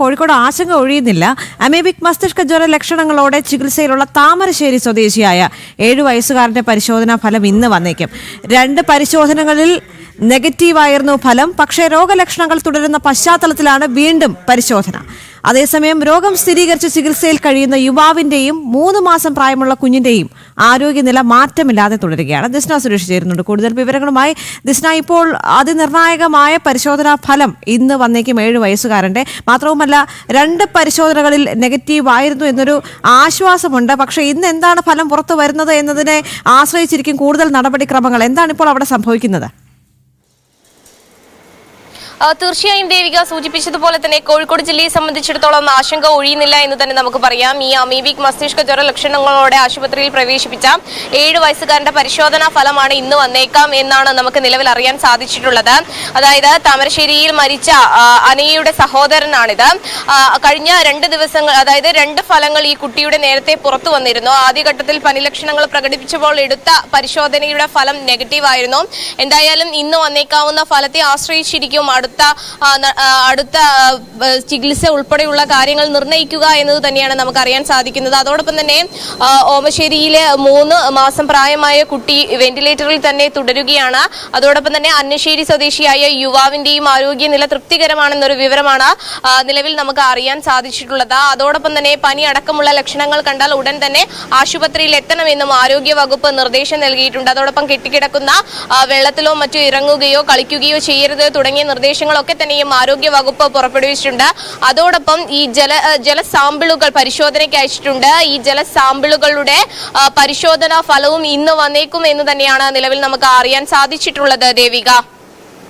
കോഴിക്കോട് ആശങ്ക ഒഴിയുന്നില്ല. അമീബിക് മസ്തിഷ്ക ജ്വര ലക്ഷണങ്ങളോടെ ചികിത്സയിലുള്ള താമരശ്ശേരി സ്വദേശിയായ 7 വയസ്സുകാരന്റെ പരിശോധനാ ഫലം ഇന്ന് വന്നേക്കും. 2 പരിശോധനകളിൽ നെഗറ്റീവായിരുന്നു ഫലം. പക്ഷേ രോഗലക്ഷണങ്ങൾ തുടരുന്ന പശ്ചാത്തലത്തിലാണ് വീണ്ടും പരിശോധന. അതേസമയം രോഗം സ്ഥിരീകരിച്ച് ചികിത്സയിൽ കഴിയുന്ന യുവാവിന്റെയും 3 മാസം പ്രായമുള്ള കുഞ്ഞിന്റെയും ആരോഗ്യനില മാറ്റമില്ലാതെ തുടരുകയാണ്. ദിസ്ന സുരേഷ് ചേരുന്നുണ്ട് കൂടുതൽ വിവരങ്ങളുമായി. ദിസ്ന, ഇപ്പോൾ അതിനിർണായകമായ പരിശോധനാ ഫലം ഇന്ന് വന്നേക്കും 7 വയസ്സുകാരന്റെ. മാത്രവുമല്ല 2 പരിശോധനകളിൽ നെഗറ്റീവ് ആയിരുന്നു എന്നൊരു ആശ്വാസമുണ്ട്. പക്ഷേ ഇന്ന് എന്താണ് ഫലം പുറത്തു വരുന്നത് എന്നതിനെ ആശ്രയിച്ചിരിക്കും കൂടുതൽ നടപടിക്രമങ്ങൾ. എന്താണ് ഇപ്പോൾ അവിടെ സംഭവിക്കുന്നത്? തീർച്ചയായും ദേവിക സൂചിപ്പിച്ചതുപോലെ തന്നെ കോഴിക്കോട് ജില്ലയെ സംബന്ധിച്ചിടത്തോളം ആശങ്ക ഒഴിയുന്നില്ല എന്ന് തന്നെ നമുക്ക് പറയാം. ഈ അമീബിക് മസ്തിഷ്ക ജ്വര ലക്ഷണങ്ങളോടെ ആശുപത്രിയിൽ പ്രവേശിപ്പിച്ച 7 വയസ്സുകാരന്റെ പരിശോധനാ ഫലമാണ് ഇന്ന് വന്നേക്കാം എന്നാണ് നമുക്ക് നിലവിൽ അറിയാൻ സാധിച്ചിട്ടുള്ളത്. അതായത് താമരശ്ശേരിയിൽ മരിച്ച അനയുടെ സഹോദരനാണിത്. കഴിഞ്ഞ 2 ദിവസങ്ങൾ, അതായത് 2 ഫലങ്ങൾ ഈ കുട്ടിയുടെ നേരത്തെ പുറത്തു വന്നിരുന്നു. ആദ്യഘട്ടത്തിൽ പനി ലക്ഷണങ്ങൾ പ്രകടിപ്പിച്ചപ്പോൾ എടുത്ത പരിശോധനയുടെ ഫലം നെഗറ്റീവ് ആയിരുന്നു. എന്തായാലും ഇന്ന് വന്നേക്കാവുന്ന ഫലത്തെ ആശ്രയിച്ചിരിക്കും അടുത്ത ചികിത്സ ഉൾപ്പെടെയുള്ള കാര്യങ്ങൾ നിർണ്ണയിക്കുക എന്നത് തന്നെയാണ് നമുക്ക് അറിയാൻ സാധിക്കുന്നത്. അതോടൊപ്പം തന്നെ ഓമശ്ശേരിയിലെ 3 മാസം പ്രായമായ കുട്ടി വെന്റിലേറ്ററിൽ തന്നെ തുടരുകയാണ്. അതോടൊപ്പം തന്നെ അന്നശ്ശേരി സ്വദേശിയായ യുവാവിന്റെയും ആരോഗ്യനില തൃപ്തികരമാണെന്നൊരു വിവരമാണ് നിലവിൽ നമുക്ക് അറിയാൻ സാധിച്ചിട്ടുള്ളത്. അതോടൊപ്പം തന്നെ പനി അടക്കമുള്ള ലക്ഷണങ്ങൾ കണ്ടാൽ ഉടൻ തന്നെ ആശുപത്രിയിൽ എത്തണമെന്നും ആരോഗ്യ വകുപ്പ് നിർദ്ദേശം നൽകിയിട്ടുണ്ട്. അതോടൊപ്പം കെട്ടിക്കിടക്കുന്ന വെള്ളത്തിലോ മറ്റോ ഇറങ്ങുകയോ കളിക്കുകയോ ചെയ്യരുത് തുടങ്ങിയ നിർദ്ദേശങ്ങളൊക്കെ തന്നെയും ആരോഗ്യ വകുപ്പ് പുറപ്പെടുവിച്ചിട്ടുണ്ട്. അതോടൊപ്പം ഈ ജല സാമ്പിളുകൾ പരിശോധനയ്ക്ക് അയച്ചിട്ടുണ്ട്. ഈ ജല സാമ്പിളുകളുടെ പരിശോധനാ ഫലവും ഇന്ന് വന്നേക്കും എന്ന് തന്നെയാണ് നിലവിൽ നമുക്ക് അറിയാൻ സാധിച്ചിട്ടുള്ളത് ദേവിക.